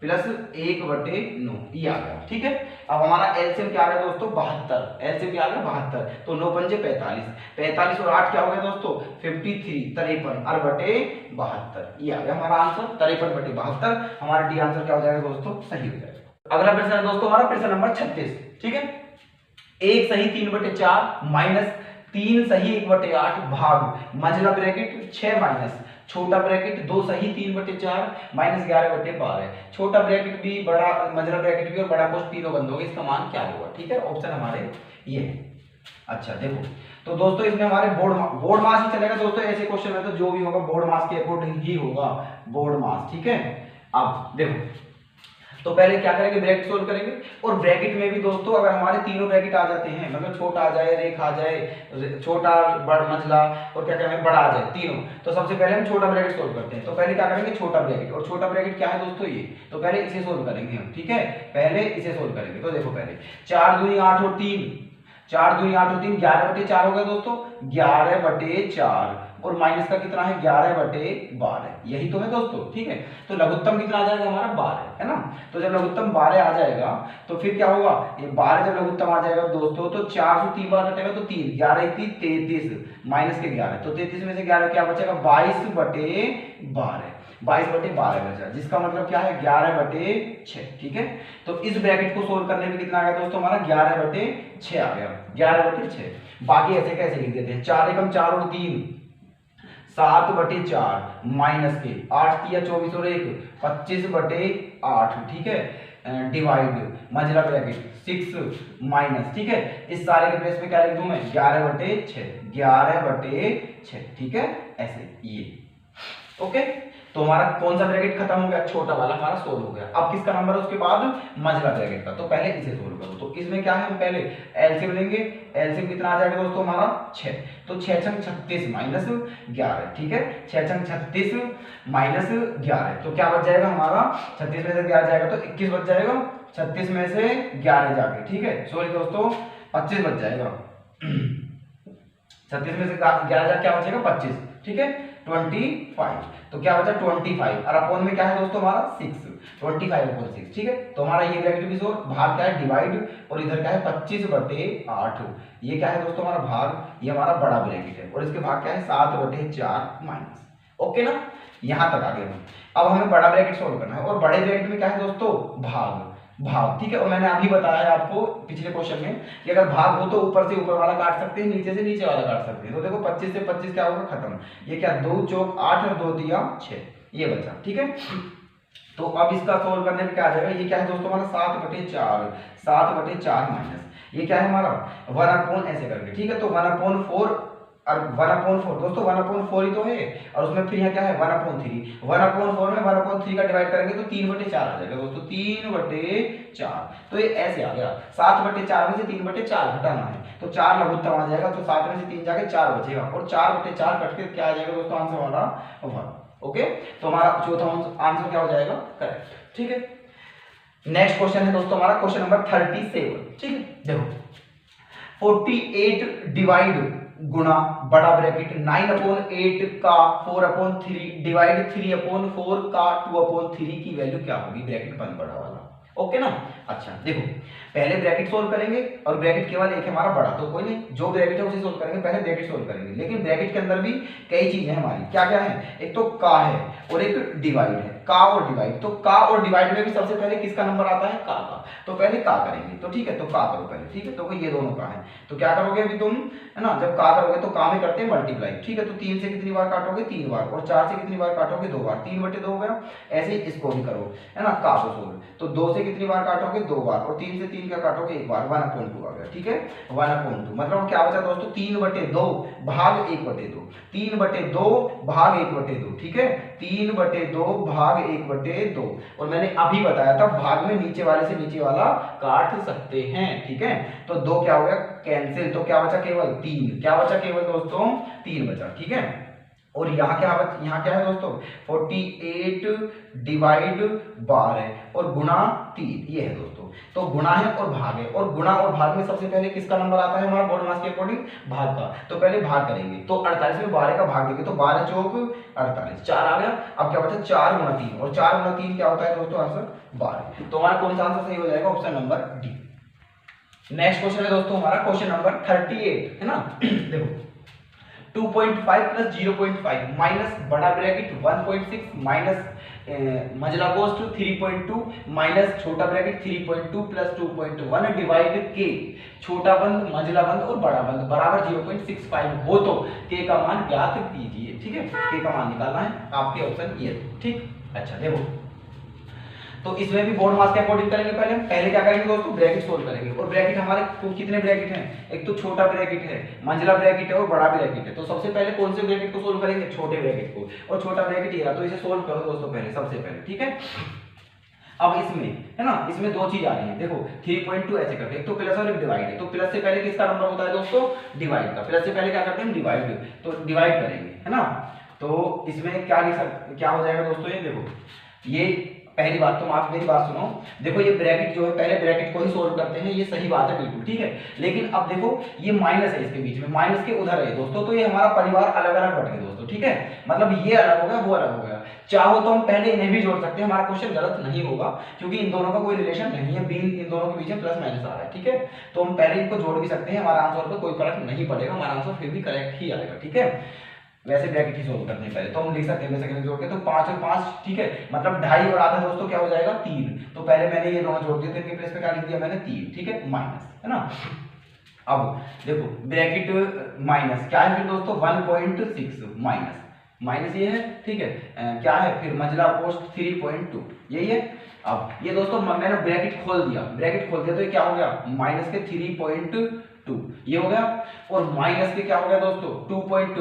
प्लस 1/9, ये आ गया, ठीक है। अब हमारा एलसीएम क्या आ गया दोस्तों 72, एलसीएम क्या आ गया 72, तो 9 पंजे 45, 45 और 8 क्या हो गया दोस्तों 53, 53 और बटे 72, ये आ गया हमारा आंसर 53/72। हमारा डी आंसर क्या हो जाएगा दोस्तों, सही हो जाएगा। अगला प्रश्न है दोस्तों हमारा प्रश्न नंबर 36, ठीक है। 1 सही 3/4 माइनस 3 सही 1/8 भाग मझला ब्रैकेट 6 माइनस छोटा ब्रैकेट 2 सही 3/4 माइनस 11/12, छोटा ब्रैकेट भी बड़ा मझला ब्रैकेट भी और बड़ा कोष्ठ तीनों बंद हो गए, इसका मान क्या होगा, ठीक है। ऑप्शन हमारे ये है। अच्छा देखो, तो दोस्तों इसमें हमारे बोर्ड मास ही चलेगा दोस्तों, ऐसे क्वेश्चन में तो जो भी होगा बोर्ड मास के अकॉर्डिंग ही होगा, बोर्ड मास, ठीक है। अब देखो, तो पहले क्या करेंगे, ब्रैकेट सोल्व करेंगे, और ब्रैकेट में भी दोस्तों अगर हमारे तीनों ब्रैकेट आ जाते हैं, मतलब छोटा आ जाए, रेखा आ जाए, छोटा बड़ मझला और क्या कहेंगे बड़ा आ जाए तीनों, तो सबसे पहले हम छोटा ब्रैकेट सोल्व करते हैं। तो पहले क्या करेंगे, छोटा ब्रैकेट, और छोटा ब्रैकेट क्या है दोस्तों ये, तो पहले इसे सोल्व करेंगे हम, ठीक है, पहले इसे सोल्व करेंगे। तो देखो पहले 4 दूनी 8 और 3, 4 दूनी 8 और 3 11/4 हो गया दोस्तों, 11/4 और माइनस का कितना है 11/12, यही तो है दोस्तों, ठीक है। तो लघुत्तम कितना आ जाएगा हमारा 12, है ना। तो जब लघुत्तम 12 आ जाएगा तो फिर क्या होगा, ये 12 जब लघुत्तम आ जाएगा दोस्तों, तो 4 से 3 बार कटेगा, तो 3 11 33 माइनस के 11, तो 33 में से 11 क्या बचेगा 22/12, 22/12 बचा, जिसका मतलब क्या है 11/6, ठीक है। तो इस ब्रैकेट को सोल्व करने में कितना आ गया दोस्तों हमारा 11/6 आ गया, 11/6। बाकी ऐसे कैसे लिख देते हैं, 4 एकम 4 और 3 7/4 माइनस के 8 3 24 और 1 25/4 8, ठीक है, डिवाइड मंझला ब्रैकेट 6 माइनस, ठीक है, इस सारे के प्लेस पे क्या लिख दूं मैं 11/6, 11/6, ठीक है, ऐसे ये। ओके, तो हमारा कौन सा ब्रैकेट खत्म हो गया, छोटा वाला हमारा सोल्व हो गया। अब किसका नंबर है उसके बाद मंझला ब्रैकेट का, तो पहले इसे सोल्व करो। तो इसमें क्या है, हम पहले एलसीएम लेंगे। एलसीएम कितना आ जाएगा दोस्तों हमारा 6, तो 6 छंग 36 माइनस 11, ठीक है, 6 छंग 36 माइनस 11, तो क्या बच जाएगा हमारा, 36 में से 11 जाएगा तो 21 बच जाएगा, 36 में से 11 जाके, ठीक है, सॉरी दोस्तों 25 बच जाएगा, 36 में से 11 जाके क्या बचेगा 25, ठीक है, 25, तो क्या बचा 25, और अपॉन में क्या है दोस्तों हमारा 6, 25/6, ठीक है, तो हमारा ये ब्रैकेट भी सोल्व, भाग क्या है डिवाइड, और इधर क्या है 25/8, ये क्या है दोस्तों हमारा भाग, ये हमारा बड़ा ब्रैकेट है, और इसके भाग क्या है 7/4 माइनस। ओके ना, यहां तक आ गए हम। अब हमें बड़ा ब्रैकेट सोल्व करना है, और बड़े ब्रैकेट में क्या है दोस्तों भाग, ठीक है, और मैंने अभी बताया है आपको पिछले क्वेश्चन में कि अगर भाग हो तो ऊपर से ऊपर वाला काट सकते हैं, नीचे से नीचे वाला काट सकते हैं। तो देखो 25 से 25 क्या होगा खत्म, ये क्या 2 चौक 8 और 2 दिया 6, ये बचा, ठीक है। तो अब इसका सोल्व करने में क्या आ जाएगा, ये क्या है दोस्तों हमारा 7/4, 7/4 माइनस ये क्या है हमारा 1/, ऐसे करके, ठीक है, तो 1/4 और 1/4 दोस्तों 1/4 ही तो है, और उसमें फिर यहाँ क्या है 1/3, 1/4 में 1/3 का डिवाइड करेंगे तो 3/4 आ जाएगा दोस्तों, 3/4, तो ये ऐसे आ गया। 7/4 में से 3/4 घटाना है, तो 4 लघुत्तम आ जाएगा, तो 7 में से 3 जाके 4 बचेगा, और 4/4 कट के क्या आ जाएगा दोस्तों आंसर हमारा 1। ओके, तो हमारा चौथा आंसर क्या हो जाएगा करेक्ट, ठीक है। नेक्स्ट क्वेश्चन है दोस्तों हमारा क्वेश्चन नंबर 37, ठीक है, देखो 48 डिवाइड गुणा बड़ा ब्रैकेट 9/8 का 4/3 डिवाइड 3/4 का 2/3 की वैल्यू क्या होगी, ब्रैकेट बंद बड़ा वाला। ओके ना, अच्छा देखो पहले ब्रैकेट सोल्व करेंगे, और ब्रैकेट केवल एक है हमारा बड़ा, तो कोई नहीं, जो ब्रैकेट है उसे सोल्व करेंगे, पहले ब्रैकेट सोल्व करेंगे। लेकिन ब्रैकेट के अंदर भी कई चीजें हमारी क्या क्या है, एक तो का है और एक डिवाइड है, का और डिवाइड। तो का और डिवाइड में भी सबसे पहले किसका नंबर आता है, का, तो पहले का करेंगे, तो ठीक है, तो का करो पहले, ठीक है, तो ये दोनों का है, तो क्या करोगे अभी तुम, है ना, जब का करोगे तो का में करते हैं मल्टीप्लाई, ठीक है, तो 3 से कितनी बार काटोगे 3 बार, और 4 से कितनी बार काटोगे 2 बार, 3/2 हो गया। ऐसे ही इसको भी करो, है ना, का को सोल्व, तो 2 से कितनी बार काटोगे 2 बार, और 3 से 3 का काटोगे 1 बार, 1/2 आ गया, ठीक है, 1/2 मतलब क्या बचा दोस्तों 3/2 भाग 1/2, 3/2 भाग 1/2, ठीक है, 3/2 भाग 1/2, और मैंने अभी बताया था भाग में नीचे वाले से नीचे वाला काट सकते हैं, ठीक है, तो 2 क्या हो गया कैंसिल, तो क्या बचा केवल 3, क्या बचा केवल दोस्तों 3 बचा, ठीक है। और यहाँ क्या है दोस्तों 48 डिवाइड 12 और गुणा 3, ये है दोस्तों, तो गुणा है और भाग है, और गुणा और भाग में सबसे पहले किसका नंबर आता है हमारा बोर्ड मास के अकॉर्डिंग भाग का, तो पहले भाग करेंगे, तो 48 में 12 का भाग देंगे, तो 12 चौक 48, 4 आ गया। अब क्या बचा 4 गुणा 3, और 4 गुणा 3 क्या होता है दोस्तों आंसर 12, तो हमारा कौन सा आंसर सही हो जाएगा, option number D. Next question है दोस्तों हमारा क्वेश्चन नंबर 38, है ना देखो 2.5 प्लस 0.5 माइनस बड़ा ब्रैकेट 1.6 माइनस मंझला कोष्ठ 3.2 माइनस छोटा ब्रैकेट 3.2 प्लस 2.1 डिवाइड के छोटा बंद मंझला बंद और बड़ा बंद बराबर 0.65 हो तो के का मान ज्ञात कीजिए, ठीक है, के का मान निकालना है, आपके ऑप्शन ये, ठीक। अच्छा देखो तो इसमें भी बोर्ड मास के अकॉर्डिंग करेंगे, पहले क्या करेंगे दोस्तों ब्रैकेट सोल्व करेंगे, और ब्रैकेट हमारे कितने ब्रैकेट हैं, एक तो छोटा ब्रैकेट है, मंझला ब्रैकेट है और बड़ा ब्रैकेट है, तो सबसे पहले कौन से ब्रैकेट को सोल्व करेंगे, छोटे ब्रैकेट को, और छोटा ब्रैकेट ये रहा, तो इसे सोल्व करो दोस्तों पहले सबसे पहले, ठीक है। अब इसमें है ना, इसमें दो चीज आ रही है, देखो 3.2 ऐसे करके, एक तो प्लस और एक डिवाइड है, तो प्लस से पहले किसका नंबर होता है दोस्तों डिवाइड का, प्लस से पहले क्या करते हैं डिवाइड, तो डिवाइड करेंगे, है ना, तो इसमें क्या हो जाएगा दोस्तों, ये देखो ये पहली बात, तुम आप मेरी बात सुनो, देखो ये ब्रैकेट जो है पहले ब्रैकेट को ही सोल्व करते हैं, ये सही बात है बिल्कुल, ठीक है, लेकिन अब देखो ये माइनस है इसके बीच में, माइनस के उधर है दोस्तों, तो ये हमारा परिवार अलग अलग बट गए दोस्तों, ठीक है, मतलब ये अलग हो गया वो अलग हो गया, चाहो तो हम पहले इन्हें भी जोड़ सकते हैं, हमारा क्वेश्चन गलत नहीं होगा, क्योंकि इन दोनों का कोई रिलेशन नहीं है, इन दोनों के बीच में प्लस माइनस आ रहा है, ठीक है, तो हम पहले इनको जोड़ भी सकते हैं, हमारा आंसर पर कोई फर्क नहीं पड़ेगा, हमारा आंसर फिर भी करेक्ट ही आएगा, ठीक है। वैसे ब्रैकेट ही सोल्व करने पहले तो हम लिख सकते हैं सेकंड जोड़ के, तो 5 और 5, ठीक है, मतलब 2.5 और आधा दोस्तों क्या हो जाएगा 3, तो पहले मैंने ये दोनों जोड़ दिए, तो इनके प्लेस पे क्या लिख दिया मैंने 3, ठीक है, माइनस, है ना। अब देखो ब्रैकेट माइनस क्या है फिर दोस्तों 1.6 माइनस माइनस ये है, ठीक है। क्या है फिर मंजिला कोष्ठ 3.2 यही है। अब ये दोस्तों मैंने ब्रैकेट खोल दिया, ब्रैकेट खोल दिया तो ये क्या हो गया माइनस के 3.2 ये हो गया, और माइनस के क्या हो गया दोस्तों 2.1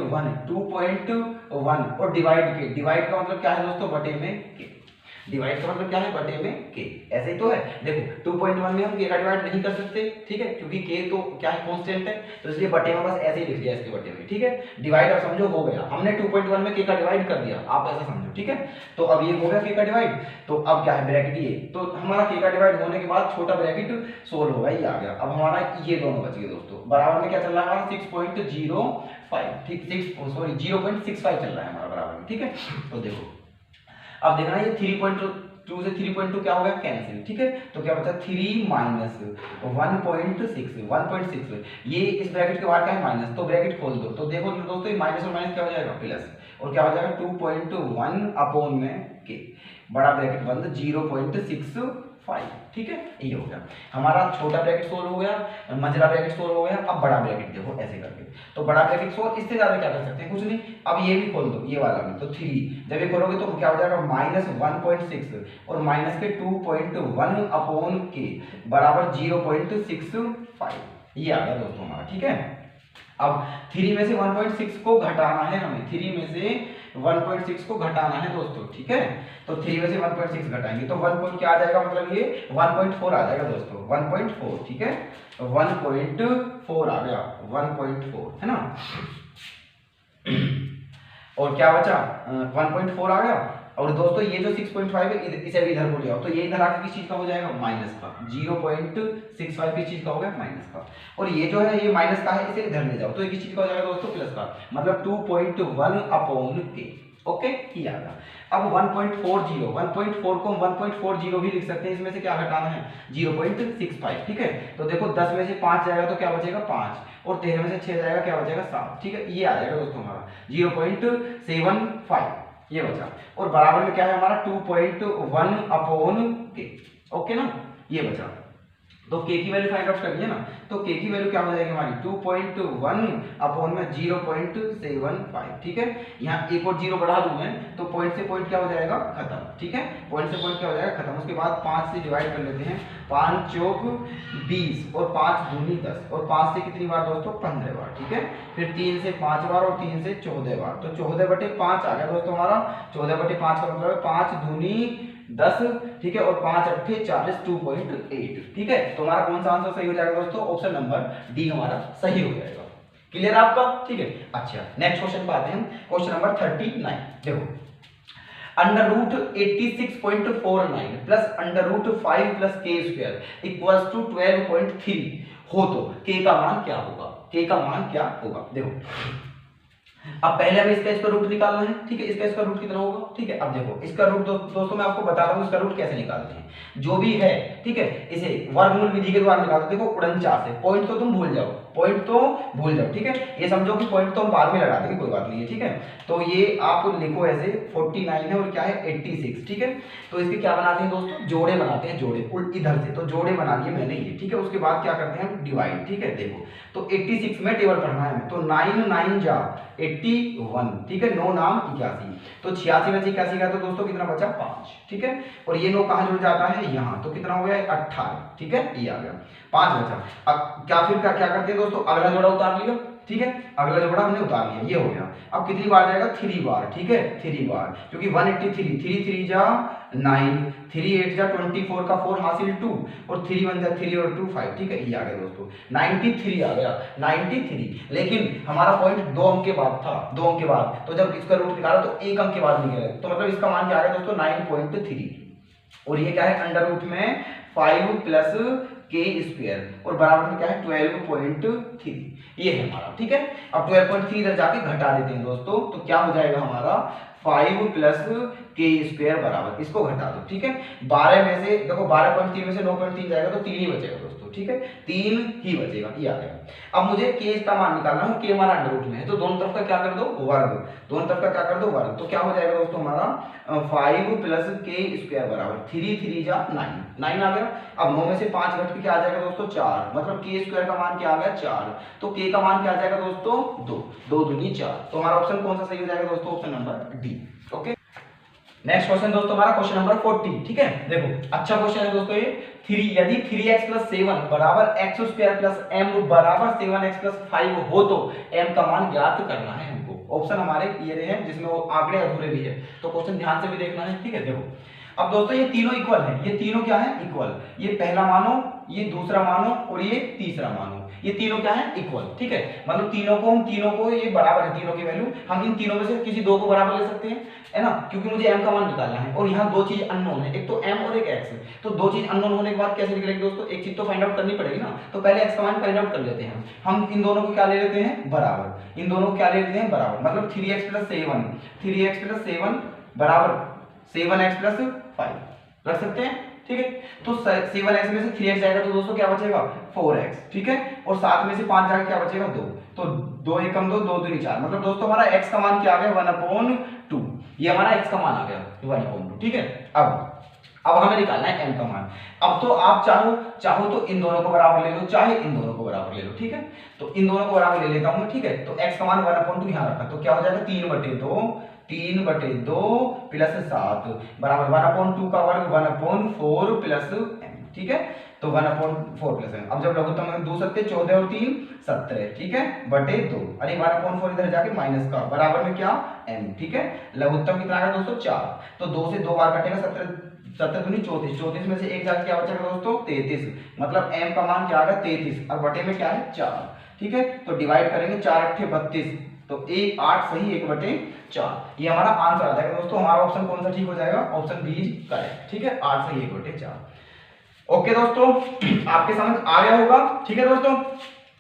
और डिवाइड का मतलब क्या है दोस्तों बटे में के, डिवाइड का मतलब क्या है बटे में के, ऐसे ही तो है। देखो 2.1 में हम के का डिवाइड नहीं कर सकते, ठीक है, क्योंकि के तो क्या है कांस्टेंट है, तो इसलिए बटे में बस ऐसे ही लिख दिया इसके बटे में, ठीक है। डिवाइड अब समझो हो गया, हमने 2.1 में के का डिवाइड कर दिया, आप ऐसा समझो, ठीक है। तो अब ये हो गया के का डिवाइड, तो अब क्या है ब्रैकेट ये, तो हमारा के का डिवाइड होने के बाद छोटा ब्रैकेट सोल्व होगा, ये आ गया। अब हमारा ये दोनों बच गए दोस्तों, बराबर में क्या चल रहा है हमारा 6.05, ठीक 0.65 चल रहा है हमारा बराबर में, ठीक है। तो देखो अब देखना ये 3.2 से 3.2 क्या हो गया कैंसिल, ठीक है। तो क्या बचा 3 माइनस 1.6 ये इस ब्रैकेट के बाहर क्या है माइनस, तो ब्रैकेट खोल दो, तो देखो दोस्तों ये माइनस और माइनस क्या हो जाएगा प्लस, और क्या हो जाएगा 2.1 अपॉन में के, बड़ा ब्रैकेट बंद 0.65, ठीक है। ये हो गया हमारा छोटा ब्रैकेट सोल्व हो गया, मंझला ब्रैकेट सोल्व हो गया। अब बड़ा ब्रैकेट देखो ऐसे करके, तो बड़ा ब्रैकेट सोल्व, इससे ज्यादा क्या कर सकते हैं कुछ नहीं। अब ये भी खोल दो, ये वाला भी, तो 3 जब ये खोलोगे तो क्या हो जाएगा माइनस 1.6 और माइनस के 2.1 अपॉन के बराबर 0.65, ये आ गया दोस्तों हमारा, ठीक है। अब 3 में से 1.6 को घटाना है हमें, 3 में से 1.6 को घटाना है दोस्तों, ठीक है। तो 3 में से 1.6 घटाएंगे तो 1 पॉइंट क्या आ जाएगा, मतलब ये 1.4 आ जाएगा दोस्तों, 1.4, ठीक है। 1.4 आ गया, 1.4 है ना। और क्या बचा 1.4 आ गया, और दोस्तों ये जो 6.5 है इसे भी इधर को ले आओ, तो ये इधर आके किस चीज का हो जाएगा माइनस का, 0.65 किस चीज का हो गया माइनस का, और ये जो है ये माइनस का है इसे इधर ले जाओ, तो ये किस चीज का हो जाएगा दोस्तों प्लस का, मतलब 2.1 अपॉन के, ओके ये आ गया। अब 1.4 को हम 1.40 भी लिख सकते हैं, इसमें से क्या घटाना है 0.65, ठीक है। तो देखो 10 में से 5 जाएगा तो क्या बचेगा 5, और 13 में से 6 जाएगा क्या बचेगा 7, ठीक है। ये आ जाएगा दोस्तों हमारा 0.75 ये बचा, और बराबर में क्या है हमारा 2.1 अपॉन के, ओके ना, ये बचा। तो k की वैल्यू फाइंड आउट करनी है ना, तो k की वैल्यू क्या हो जाएगी हमारी 2.1 अपॉन में 0.75, ठीक है। यहाँ एक और 0 बढ़ा दूं मैं तो पॉइंट से पॉइंट क्या हो जाएगा खत्म, ठीक है, पॉइंट से पॉइंट क्या हो जाएगा खत्म। उसके बाद 5 से डिवाइड कर लेते हैं, 5 चौक 20 और 5 दूनी 10, और 5 से कितनी बार दोस्तों 15 बार, ठीक है। फिर 3 से 5 बार और 3 से 14 बार, तो 14/5 आ गया दोस्तों हमारा। 14/5 का मतलब है 5 दूनी 10, ठीक है, और 5 अट्ठे 40, 2.8, ठीक है। तो हमारा कौन सा आंसर सही हो जाएगा दोस्तों, ऑप्शन नंबर डी हमारा सही हो जाएगा। क्लियर आपका, ठीक है। अच्छा नेक्स्ट क्वेश्चन पे आते हैं, क्वेश्चन नंबर 39। देखो √86.49 प्लस √5 प्लस के स्क्वायर इक्वल्स टू 12.3 हो तो के का मान क्या होगा, के का मान क्या होगा। देखो अब पहले हमें इसका रूट निकालना है, ठीक है। इसका रूट कितना होगा, ठीक है। अब देखो इसका रूट दोस्तों मैं आपको बता रहा हूँ इसका रूट कैसे निकालते हैं, जो भी है, ठीक है, इसे वर्गमूल विधि के द्वारा निकालते। देखो 49 है, पॉइंट तो तुम भूल जाओ, पॉइंट तो भूल जाओ, ठीक है। ये समझो कि पॉइंट तो हम बाद में लगा देंगे, कोई बात नहीं है, ठीक है। तो ये आप लिखो ऐसे 49 है और क्या है 86, ठीक है। तो इसके क्या बनाते हैं दोस्तों, जोड़े बनाते हैं, जोड़े इधर से, तो जोड़े बना लिए मैंने ये, ठीक है। उसके बाद क्या करते हैं डिवाइड, ठीक है। देखो तो 86 में टेबल पढ़ना है, तो 9 9 जा 81, ठीक है, 9 नाम 81, तो 86 में से 81 का तो दोस्तों कितना बचा 5, ठीक है। और ये 9 कहाँ जुड़ जाता है यहाँ, तो कितना हो गया 18, ठीक है, ये आ गया 5 बचा। अब क्या फिर क्या करते हैं दोस्तों, अगला जोड़ा उतार लिया, ठीक है, अगला जोड़ा हमने उतार लिया, ये हो गया। अब कितनी बार जाएगा 3 बार, ठीक है, 3 बार, क्योंकि 183, 3 3 जा 9, 3 8 जा 24 का 4 हासिल 2, और 3 1 जा 3 और 2 5, ठीक है, ये आ गया दोस्तों 93 आ गया 93। लेकिन हमारा पॉइंट 2 अंक के बाद था, 2 अंक के बाद, तो जब इसका रूट निकाला तो 1 अंक के बाद निकला, तो मतलब इसका मान क्या आ गया दोस्तों 9.3, और ये क्या है अंडर रूट में 5 प्लस के स्क्वायर, और बराबर में क्या है 12.3, ये है हमारा, ठीक है। अब 12.3 इधर जाके घटा देते हैं दोस्तों, तो क्या हो जाएगा हमारा 5 प्लस के स्क्वायर बराबर, इसको घटा दो, ठीक है। 12 में से देखो 12.3 में से 9.3 जाएगा तो 3 ही बचेगा दोस्तों, ठीक है, 3 ही बचेगा, ये आ गया। अब मुझे के का मान निकालना है, के हमारा अंडर रूट में है, तो दोनों तरफ का क्या कर दो वर्ग, दोनों तरफ का क्या कर दो वर्ग, तो क्या हो जाएगा दोस्तों हमारा 5 प्लस के स्क्वायर बराबर 3 3 जा 9 आ गया। अब 9 में से 5 घट के क्या आ जाएगा दोस्तों 4, मतलब के स्क्वायर का मान क्या आ गया 4, तो के का मान क्या आ जाएगा दोस्तों 2, 2 दूनी 4। तो हमारा ऑप्शन कौन सा सही हो जाएगा दोस्तों, option number D. Okay, next question दोस्तों हमारा क्वेश्चन नंबर 40, ठीक है। देखो अच्छा क्वेश्चन है दोस्तों ये। 3 यदि 3x + 7 बराबर x² + m बराबर 7x + 5 हो तो m का मान ज्ञात करना है हमको। ऑप्शन हमारे ये रहे हैं जिसमें वो आंकड़े अधूरे भी है, तो क्वेश्चन ध्यान से भी देखना है, ठीक है। देखो अब दोस्तों ये तीनों इक्वल है, ये तीनों क्या है इक्वल, ये पहला मानो, ये दूसरा मानो और ये तीसरा मानो, ये तीनों क्या है इक्वल, ठीक है। मतलब तीनों को ये बराबर है, तीनों की वैल्यू हम इन तीनों में से किसी दो को बराबर ले सकते हैं, है ना, क्योंकि मुझे m का मान निकालना है और यहाँ दो चीज अननोन है, एक तो m और एक x। तो दो चीज अननोन होने के बाद कैसे निकलेगी दोस्तों, एक चीज तो फाइंड आउट करनी पड़ेगी ना, तो पहले x का मान फाइंड आउट कर लेते हैं। हम इन दोनों को क्या ले लेते हैं बराबर, इन दोनों को क्या ले लेते हैं बराबर, मतलब 3x + 7 बराबर 7x + 5 रख सकते हैं, ठीक है। तो 7x में से 3x जाएगा तो दोस्तों क्या बचेगा 4x, ठीक है, और 7 में से 5 जाएगा क्या बचेगा 2, तो 2 × 2 2 दूनी 4, मतलब दोस्तों हमारा x का मान क्या आ गया 1/2, ये हमारा x का मान आ गया 1/2, ठीक है। अब हमें निकालना है m का मान। अब तो आप चाहो तो इन दोनों को बराबर ले लो, चाहे इन दोनों को बराबर ले लो, ठीक है। तो इन दोनों को बराबर ले लेता हूं मैं, ठीक है। तो x का मान 1/2 यहां रखा, तो क्या हो जाएगा 3/2 प्लस 7 बराबर 1/2 का वर्ग 1/4 प्लस m, ठीक है। तो 1/4 प्लस m, अब जब लघुत्तम में 2 सत्ते 14 और 3 17, ठीक है, बटे 2, अरे 1/4 इधर जाके माइनस का बराबर में क्या m, ठीक है। लघुत्तम कितना आएगा दोस्तों 4, तो 2 से 2 बार कटेगा, 17 दूनी 34, 34 में से एक जाके क्या बचेगा दोस्तों 33, मतलब m का मान क्या आ गया 33 और बटे में क्या है 4, ठीक है। तो डिवाइड करेंगे 4 × 8 = 32, तो 8 सही 1/4, ये हमारा आंसर आ जाएगा दोस्तों। हमारा ऑप्शन कौन सा ठीक हो जाएगा, ऑप्शन बी करेक्ट, ठीक है, 8 सही 1/4। ओके दोस्तों, आपके समझ आ गया होगा, ठीक है दोस्तों।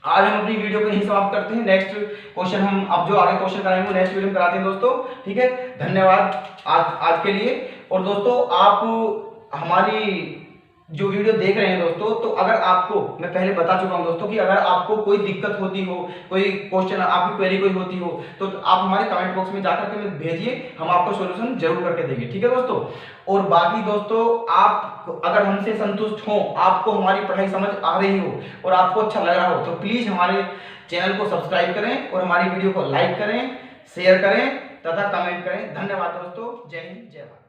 आज हम अपनी वीडियो को यहीं समाप्त करते हैं। नेक्स्ट क्वेश्चन हम अब जो आगे क्वेश्चन कराएंगे नेक्स्ट वीडियो में कराते हैं दोस्तों, ठीक है। धन्यवाद आज के लिए। और दोस्तों आप हमारी जो वीडियो देख रहे हैं दोस्तों, तो अगर आपको, मैं पहले बता चुका हूं दोस्तों कि अगर आपको कोई दिक्कत होती हो, कोई क्वेश्चन आपकी क्वेरी कोई होती हो, तो आप हमारे कमेंट बॉक्स में जाकर के भेजिए, हम आपको सॉल्यूशन जरूर करके देंगे, ठीक है दोस्तों। और बाकी दोस्तों आप अगर हमसे संतुष्ट हो, आपको हमारी पढ़ाई समझ आ रही हो और आपको अच्छा लग रहा हो, तो प्लीज हमारे चैनल को सब्सक्राइब करें और हमारी वीडियो को लाइक करें, शेयर करें तथा कमेंट करें। धन्यवाद दोस्तों, जय हिंद जय भारत।